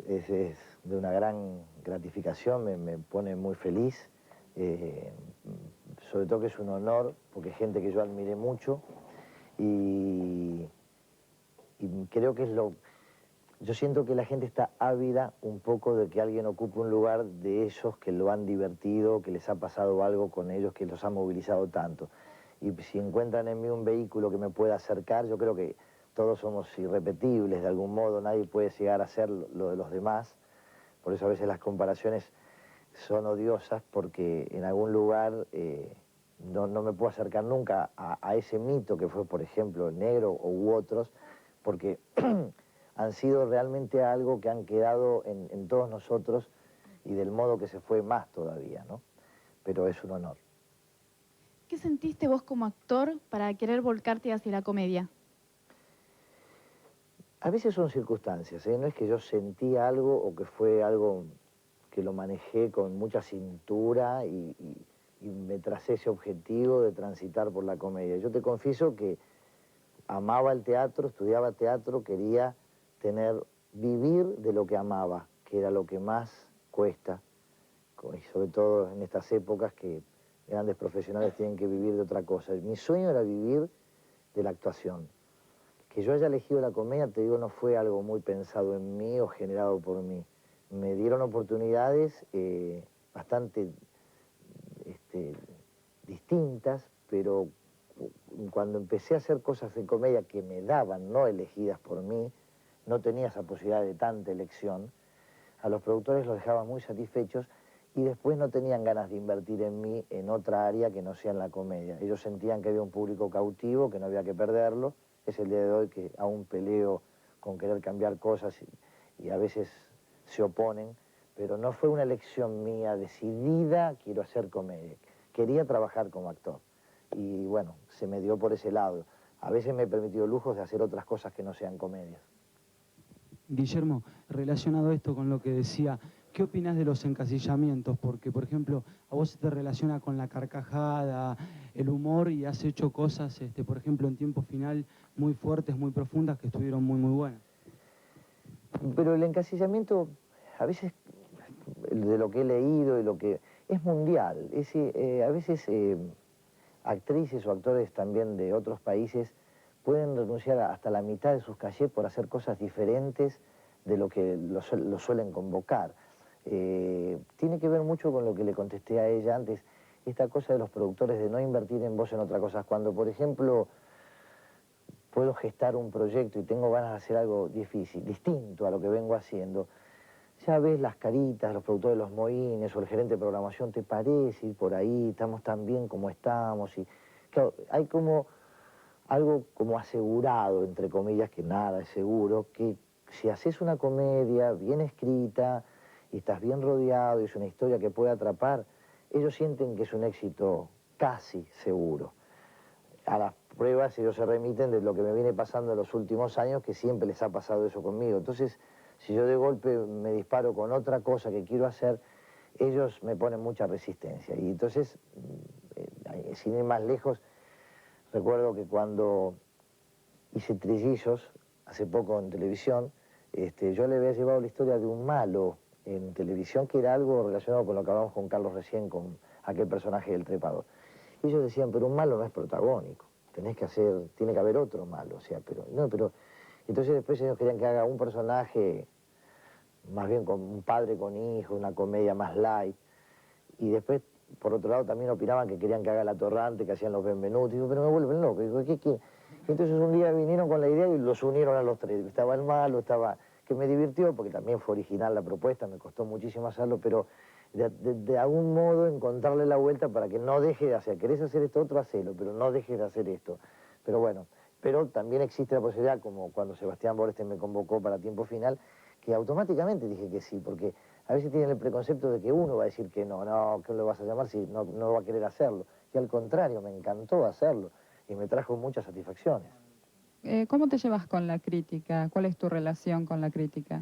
es de una gran gratificación, me pone muy feliz, sobre todo que es un honor, porque es gente que yo admiré mucho y creo que es yo siento que la gente está ávida un poco de que alguien ocupe un lugar de ellos que lo han divertido, que les ha pasado algo con ellos, que los ha movilizado tanto. Y si encuentran en mí un vehículo que me pueda acercar, yo creo que todos somos irrepetibles de algún modo, nadie puede llegar a ser lo de los demás. Por eso a veces las comparaciones son odiosas, porque en algún lugar no me puedo acercar nunca a ese mito que fue, por ejemplo, el negro u otros, porque han sido realmente algo que han quedado en todos nosotros, y del modo que se fue más todavía, ¿no? Pero es un honor. ¿Qué sentiste vos como actor para querer volcarte hacia la comedia? A veces son circunstancias, ¿eh? No es que yo sentí algo o que fue algo que lo manejé con mucha cintura y me tracé ese objetivo de transitar por la comedia. Yo te confieso que amaba el teatro, estudiaba teatro, quería vivir de lo que amaba, que era lo que más cuesta, y sobre todo en estas épocas que grandes profesionales tienen que vivir de otra cosa. Mi sueño era vivir de la actuación. Que yo haya elegido la comedia, te digo, no fue algo muy pensado en mí o generado por mí. Me dieron oportunidades bastante distintas, pero cuando empecé a hacer cosas de comedia que me daban, no elegidas por mí, no tenía esa posibilidad de tanta elección, a los productores los dejaba muy satisfechos y después no tenían ganas de invertir en mí en otra área que no sea en la comedia. Ellos sentían que había un público cautivo, que no había que perderlo. Es el día de hoy que aún peleo con querer cambiar cosas y a veces se oponen, pero no fue una elección mía decidida, quiero hacer comedia. Quería trabajar como actor y bueno, se me dio por ese lado. A veces me he permitido lujos de hacer otras cosas que no sean comedias. Guillermo, relacionado esto con lo que decía, ¿qué opinas de los encasillamientos? Porque, por ejemplo, a vos se te relaciona con la carcajada, el humor, y has hecho cosas, por ejemplo, en Tiempo Final, muy fuertes, muy profundas, que estuvieron muy, muy buenas. Pero el encasillamiento, a veces, de lo que he leído y lo que... es mundial. A veces actrices o actores también de otros países pueden renunciar hasta la mitad de sus cachés por hacer cosas diferentes de lo que lo suelen convocar. Tiene que ver mucho con lo que le contesté a ella antes, esta cosa de los productores de no invertir en vos en otra cosa. Cuando, por ejemplo, puedo gestar un proyecto y tengo ganas de hacer algo difícil, distinto a lo que vengo haciendo, ya ves las caritas, los productores de los Moines o el gerente de programación, ¿te parece ir por ahí? Estamos tan bien como estamos. Y claro, hay como algo como asegurado, entre comillas, que nada es seguro, que si haces una comedia bien escrita y estás bien rodeado y es una historia que puede atrapar, ellos sienten que es un éxito casi seguro. A las pruebas ellos se remiten de lo que me viene pasando en los últimos años, que siempre les ha pasado eso conmigo. Entonces, si yo de golpe me disparo con otra cosa que quiero hacer, ellos me ponen mucha resistencia. Y entonces, sin ir más lejos, recuerdo que cuando hice Trillizos, hace poco en televisión, yo le había llevado la historia de un malo en televisión, que era algo relacionado con lo que hablamos con Carlos recién, con aquel personaje del trepador. Y ellos decían, pero un malo no es protagónico, tiene que haber otro malo, o sea, pero... Entonces después ellos querían que haga un personaje, más bien con un padre con hijo, una comedia más light, y después, por otro lado, también opinaban que querían que haga la Torrante, que hacían los Benvenuti. Digo, pero me vuelven loco. Digo, ¿qué quieren? Entonces un día vinieron con la idea y los unieron a los tres. Estaba el malo, que me divirtió, porque también fue original la propuesta, me costó muchísimo hacerlo, pero de algún modo encontrarle la vuelta para que no deje de hacer. ¿Querés hacer esto otro? Hacelo, pero no dejes de hacer esto. Pero bueno, pero también existe la posibilidad, como cuando Sebastián Boreste me convocó para Tiempo Final, que automáticamente dije que sí, porque a veces tienen el preconcepto de que uno va a decir que no, ¿qué lo vas a llamar si no va a querer hacerlo? Y al contrario, me encantó hacerlo y me trajo muchas satisfacciones. ¿Cómo te llevas con la crítica? ¿Cuál es tu relación con la crítica?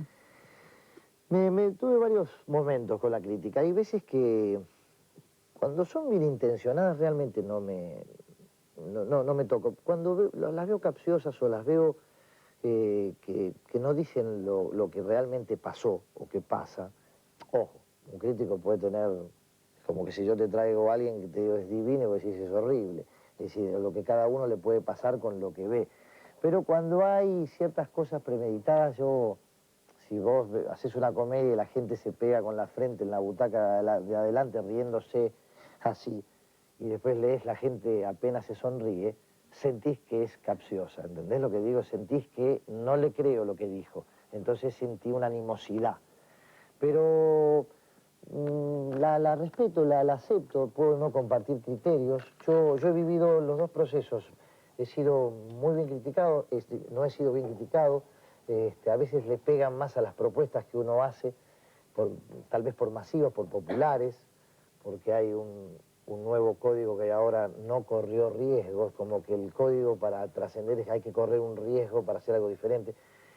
Tuve varios momentos con la crítica. Hay veces que cuando son bien intencionadas realmente no me toco. Cuando las veo capciosas o las veo que no dicen lo que realmente pasó o que pasa, ojo, un crítico puede tener, como que si yo te traigo a alguien que te digo es divino y vos decís es horrible, es decir, lo que cada uno le puede pasar con lo que ve. Pero cuando hay ciertas cosas premeditadas, yo si vos haces una comedia y la gente se pega con la frente en la butaca de adelante riéndose así, y después lees la gente apenas se sonríe, sentís que es capciosa, ¿entendés lo que digo? Sentís que no le creo lo que dijo, entonces sentí una animosidad. Pero la respeto, la acepto, puedo no compartir criterios. Yo he vivido los dos procesos, he sido muy bien criticado, no he sido bien criticado, a veces le pegan más a las propuestas que uno hace, tal vez por masivas, por populares, porque hay un nuevo código que ahora no corrió riesgos, como que el código para trascender es que hay que correr un riesgo para hacer algo diferente.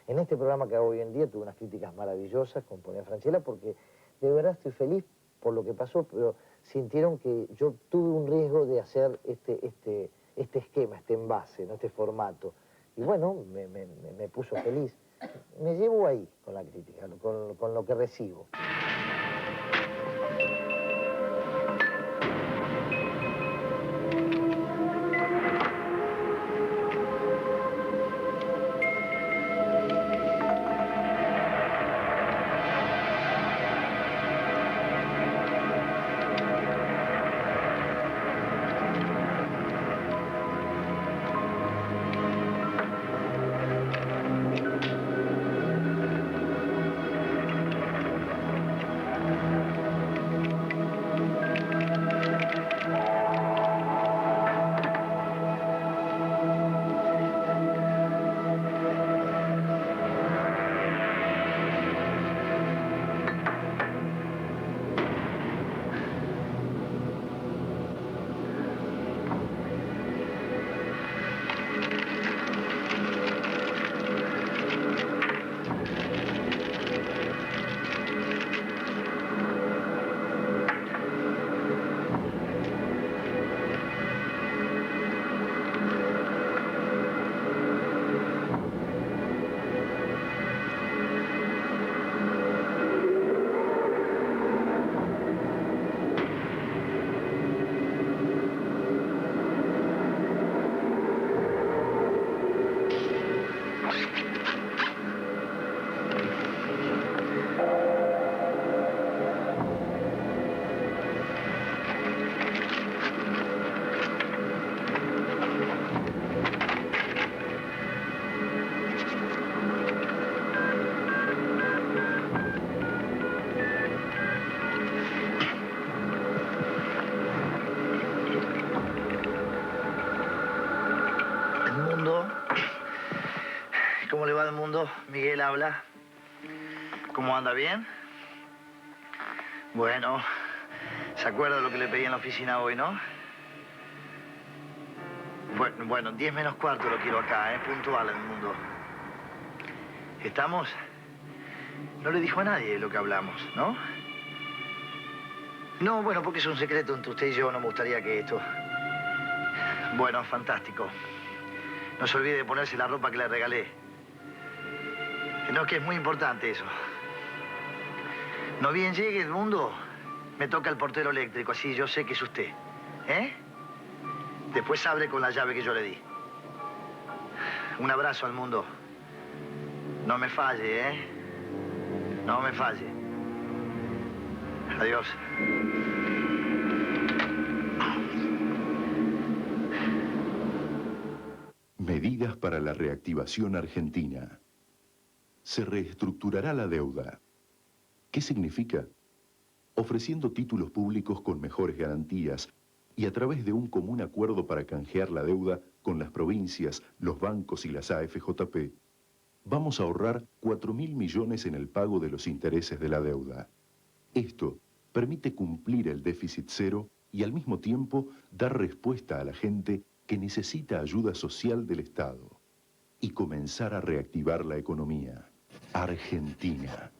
En este programa que hago hoy en día tuve unas críticas maravillosas con Ponía Franchella, porque de verdad estoy feliz por lo que pasó, pero sintieron que yo tuve un riesgo de hacer este esquema, este envase, ¿no? Este formato. Y bueno, me puso feliz. Me llevo ahí con la crítica, con lo que recibo. ¿Cómo le va al mundo? Miguel habla. ¿Cómo anda? ¿Bien? Bueno, ¿se acuerda de lo que le pedí en la oficina hoy, no? Bueno, 10 menos cuarto lo quiero acá, puntual en el mundo. ¿Estamos? No le dijo a nadie lo que hablamos, ¿no? No, bueno, porque es un secreto entre usted y yo, no me gustaría que esto... Bueno, fantástico. No se olvide de ponerse la ropa que le regalé. No, que es muy importante eso. No bien llegue el mundo, me toca el portero eléctrico, así yo sé que es usted. Después abre con la llave que yo le di. Un abrazo al mundo. No me falle, No me falle. Adiós. Medidas para la reactivación argentina. Se reestructurará la deuda. ¿Qué significa? Ofreciendo títulos públicos con mejores garantías y a través de un común acuerdo para canjear la deuda con las provincias, los bancos y las AFJP, vamos a ahorrar 4.000 millones en el pago de los intereses de la deuda. Esto permite cumplir el déficit cero y al mismo tiempo dar respuesta a la gente que necesita ayuda social del Estado y comenzar a reactivar la economía. Argentina.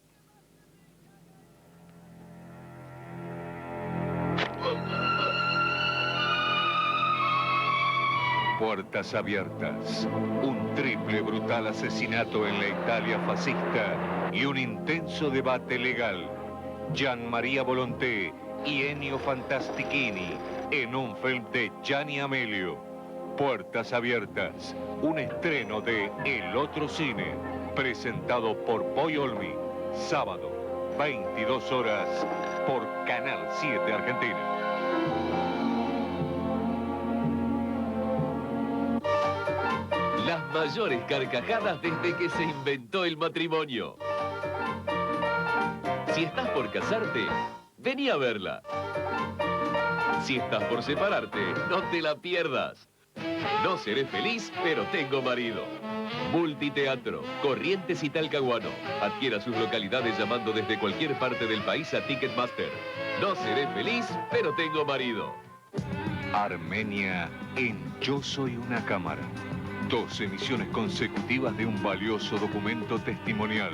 Puertas abiertas. Un triple brutal asesinato en la Italia fascista y un intenso debate legal. Gian Maria Volonté y Ennio Fantastichini en un film de Gianni Amelio. Puertas abiertas. Un estreno de El Otro Cine. presentado por Boy Olmi, sábado, 22 horas, por Canal 7 Argentina. Las mayores carcajadas desde que se inventó el matrimonio. Si estás por casarte, vení a verla. Si estás por separarte, no te la pierdas. No seré feliz, pero tengo marido. Multiteatro, Corrientes y Talcahuano. Adquiera sus localidades llamando desde cualquier parte del país a Ticketmaster. No seré feliz, pero tengo marido. Armenia en Yo Soy una Cámara. 2 emisiones consecutivas de un valioso documento testimonial.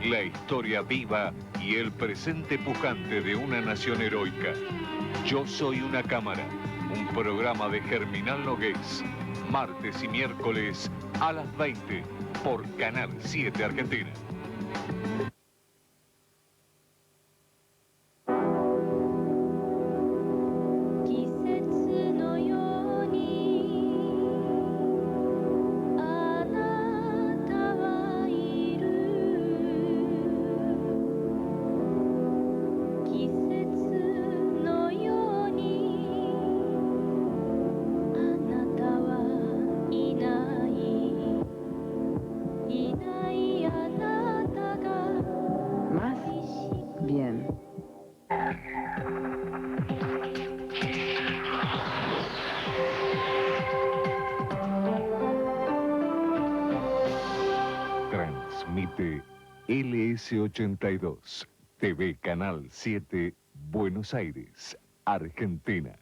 La historia viva y el presente pujante de una nación heroica. Yo Soy una Cámara, un programa de Germinal Nogués. Martes y miércoles a las 20 por Canal 7 Argentina. Bien. Transmite LS82, TV Canal 7, Buenos Aires, Argentina.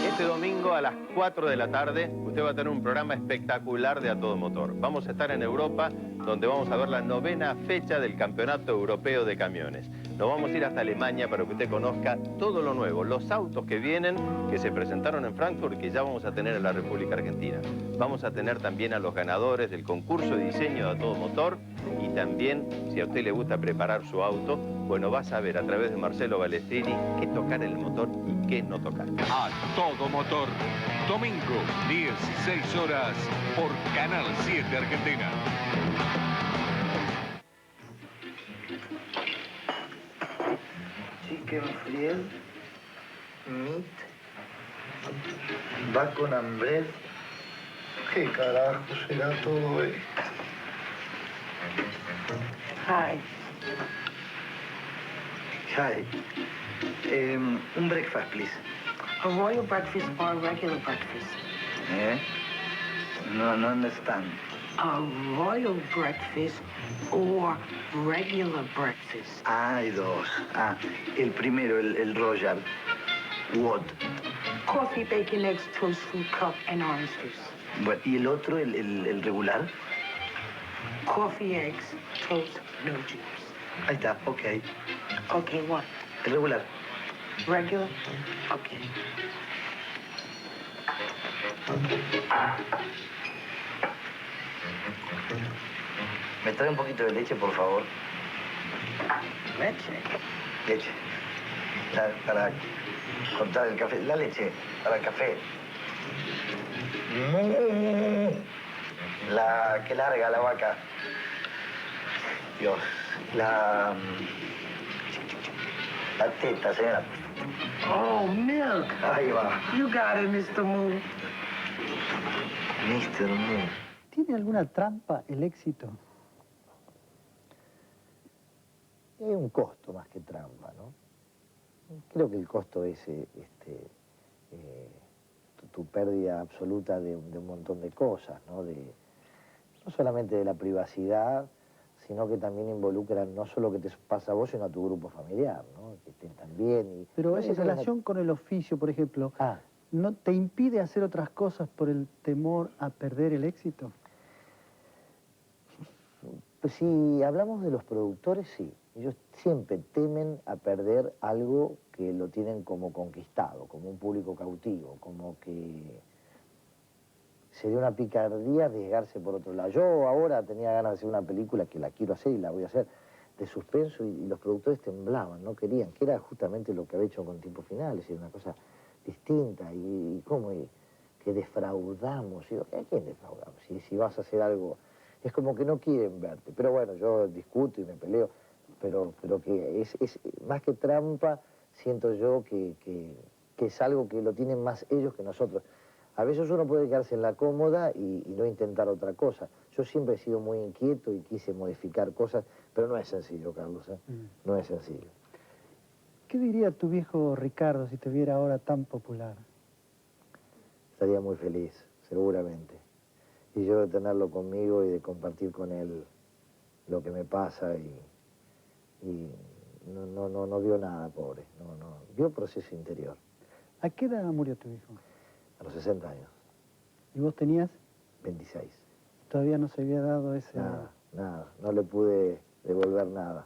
Este domingo a las 4 de la tarde usted va a tener un programa espectacular de A Todo Motor. Vamos a estar en Europa, donde vamos a ver la 9ª fecha del Campeonato Europeo de Camiones. Nos vamos a ir hasta Alemania para que usted conozca todo lo nuevo, los autos que vienen, que se presentaron en Frankfurt y que ya vamos a tener en la República Argentina. Vamos a tener también a los ganadores del concurso de diseño de A Todo Motor y también, si a usted le gusta preparar su auto, bueno, va a saber a través de Marcelo Balestrini qué tocar en el motor y qué no tocar. A Todo Motor, domingo, 16 horas, por Canal 7 Argentina. Chicken fried, meat, bacon and bread. ¿Qué carajo será todo esto? Hi. Hi. Un breakfast, please. A royal breakfast or a regular breakfast? No understand. A royal breakfast or regular breakfast? Hay dos. El primero, el royal. What? Coffee, bacon, eggs, toast, fruit cup, and orange juice. Bueno, ¿y el otro, el regular? Coffee, eggs, toast, no juice. Ahí está, ok. Okay, what? El regular. Regular? Okay. ¿Me trae un poquito de leche, por favor? Leche. Leche. Para cortar el café. La leche, para el café. Que larga la vaca. Dios. La teta, señora. Oh, milk. Ahí va. You got it, Mr. Moon. Mr. Moon. ¿Tiene alguna trampa el éxito? Hay un costo más que trampa, ¿no? Creo que el costo es tu pérdida absoluta de un montón de cosas, ¿no? No solamente de la privacidad, sino que también involucran no solo que te pasa a vos, sino a tu grupo familiar, ¿no? Que estén también. Pero en relación con el oficio, por ejemplo, ¿no te impide hacer otras cosas por el temor a perder el éxito? Pues si hablamos de los productores, sí. Ellos siempre temen a perder algo que lo tienen como conquistado, como un público cautivo, como que sería una picardía arriesgarse por otro lado. Yo ahora tenía ganas de hacer una película que la quiero hacer y la voy a hacer, de suspenso, y los productores temblaban, no querían, que era justamente lo que había hecho con Tiempo Final, es decir, una cosa distinta. ¿Y cómo? Que defraudamos. Y digo, ¿a quién defraudamos? Si vas a hacer algo, es como que no quieren verte. Pero bueno, yo discuto y me peleo, pero que es más que trampa, siento yo que es algo que lo tienen más ellos que nosotros. A veces uno puede quedarse en la cómoda y no intentar otra cosa. Yo siempre he sido muy inquieto y quise modificar cosas, pero no es sencillo, Carlos, ¿eh? No es sencillo. ¿Qué diría tu viejo Ricardo si te viera ahora tan popular? Estaría muy feliz, seguramente. Y yo de tenerlo conmigo y de compartir con él lo que me pasa y no vio nada, pobre. No, vio proceso interior. ¿A qué edad murió tu hijo? A los 60 años. ¿Y vos tenías? 26. Todavía no se había dado ese... Nada. No le pude devolver nada.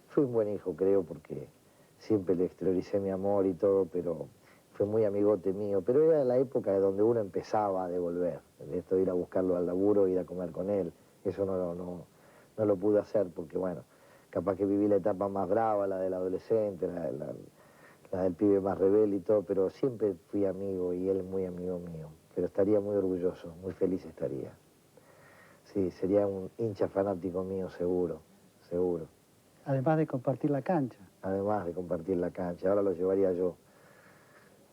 Fui un buen hijo, creo, porque siempre le exterioricé mi amor y todo, pero fue muy amigote mío. Pero era la época de donde uno empezaba a devolver. De esto de ir a buscarlo al laburo, ir a comer con él. Eso no lo pude hacer porque, bueno, capaz que viví la etapa más brava, la del adolescente, la del pibe más rebelde y todo, pero siempre fui amigo y él muy amigo mío. Pero estaría muy orgulloso, muy feliz estaría. Sí, sería un hincha fanático mío, seguro. Además de compartir la cancha. Además de compartir la cancha. Ahora lo llevaría yo,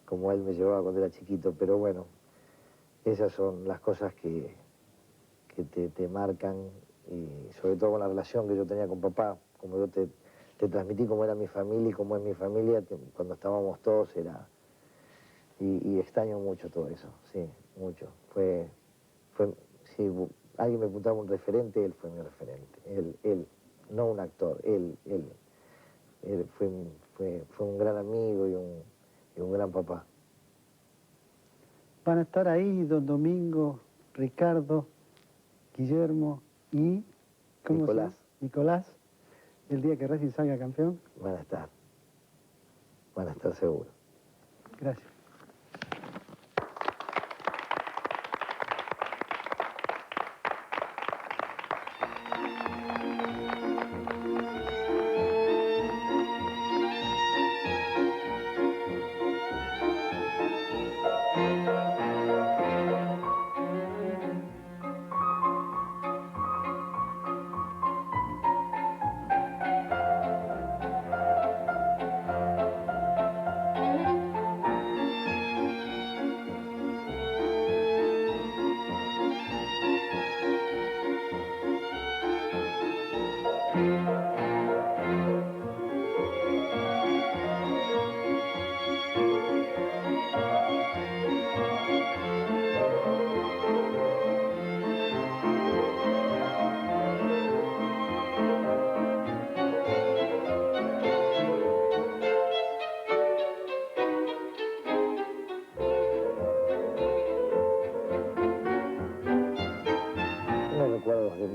como él me llevaba cuando era chiquito. Pero bueno, esas son las cosas que te marcan, y sobre todo con la relación que yo tenía con papá, como yo te transmití cómo era mi familia y cómo es mi familia, cuando estábamos todos era... Y extraño mucho todo eso, sí, mucho. Si alguien me preguntaba un referente, él fue mi referente. Él, no un actor, él fue un gran amigo y un gran papá. Van a estar ahí don Domingo, Ricardo, Guillermo y... ¿cómo Nicolás. se llama? Nicolás. El día que Racing salga campeón. Van a estar seguros. Gracias.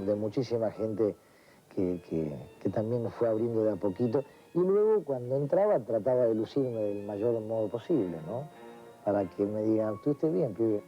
De muchísima gente que también nos fue abriendo de a poquito, y luego cuando entraba trataba de lucirme del mayor modo posible, ¿no? Para que me digan, tú estés bien, pibe.